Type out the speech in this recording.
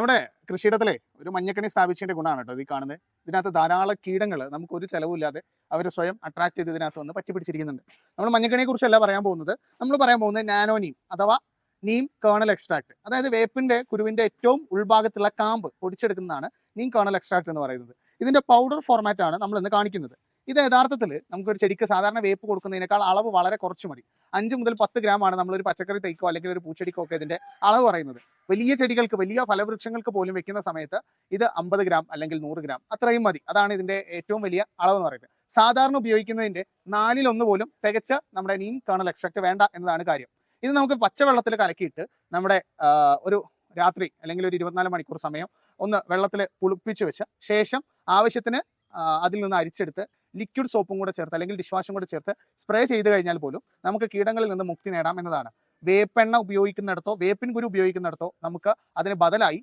നമ്മുടെ കൃഷിയിടത്തിലെ ഒരു മഞ്ഞക്കണി സ്ഥാപിച്ചതിന്റെ ഗുണമാണ് കേട്ടോ ഈ കാണുന്നത്. ഇതിനകത്ത് ധാരാളം കീടങ്ങൾ നമുക്ക് ഒരു ചെലവില്ലാതെ അവർ സ്വയം അട്രാക്ട് ചെയ്ത് ഇതിനകത്ത് വന്ന് പറ്റിപ്പിടിച്ചിരിക്കുന്നുണ്ട്. നമ്മൾ മഞ്ഞക്കണിയെ കുറിച്ചല്ല പറയാൻ പോകുന്നത്. നമ്മൾ പറയാൻ പോകുന്നത് നാനോ നീം അഥവാ നീം കേണൽ എക്സ്ട്രാക്ട്. അതായത് വേപ്പിന്റെ കുരുവിന്റെ ഏറ്റവും ഉൾഭാഗത്തുള്ള കാമ്പ് പൊടിച്ചെടുക്കുന്നതാണ് നീം കേണൽ എക്സ്ട്രാക്ട് എന്ന് പറയുന്നത്. ഇതിന്റെ പൗഡർ ഫോർമാറ്റ് ആണ് നമ്മൾ ഇന്ന് കാണിക്കുന്നത്. ഇത് യഥാർത്ഥത്തിൽ നമുക്കൊരു ചെടിക്ക് സാധാരണ വേപ്പ് കൊടുക്കുന്നതിനേക്കാൾ അളവ് വളരെ കുറച്ച് മതി. 5 മുതൽ 10 ഗ്രാമാണ് നമ്മളൊരു പച്ചക്കറി തൈക്കോ അല്ലെങ്കിൽ ഒരു പൂച്ചെടിക്കോ ഒക്കെ ഇതിന്റെ അളവ് പറയുന്നത്. വലിയ ചെടികൾക്ക്, വലിയ ഫലവൃക്ഷങ്ങൾക്ക് പോലും വെക്കുന്ന സമയത്ത് ഇത് 50 ഗ്രാം അല്ലെങ്കിൽ 100 ഗ്രാം അത്രയും മതി. അതാണ് ഇതിന്റെ ഏറ്റവും വലിയ അളവ് എന്ന് പറയുന്നത്. സാധാരണ ഉപയോഗിക്കുന്നതിന്റെ 4/1 പോലും തികച്ച നമ്മുടെ നീം കേണൽ എക്സ്ട്രാക്ട് വേണ്ട എന്നതാണ് കാര്യം. ഇത് നമുക്ക് പച്ചവെള്ളത്തിൽ കലക്കിയിട്ട് നമ്മുടെ ഒരു രാത്രി അല്ലെങ്കിൽ ഒരു 24 മണിക്കൂർ സമയം ഒന്ന് വെള്ളത്തിൽ പുളിപ്പിച്ച് വെച്ച ശേഷം ആവശ്യത്തിന് അതിൽ നിന്ന് അരിച്ചെടുത്ത് ലിക്വിഡ് സോപ്പും കൂടെ ചേർത്ത് അല്ലെങ്കിൽ ഡിഷ് വാഷും കൂടെ ചേർത്ത് സ്പ്രേ ചെയ്ത് കഴിഞ്ഞാൽ പോലും നമുക്ക് കീടങ്ങളിൽ നിന്ന് മുക്തി നേടാം എന്നതാണ്. വേപ്പെണ്ണ ഉപയോഗിക്കുന്നിടത്തോ വേപ്പിൻ കുരു ഉപയോഗിക്കുന്നിടത്തോ നമുക്ക് അതിന് ബദലായി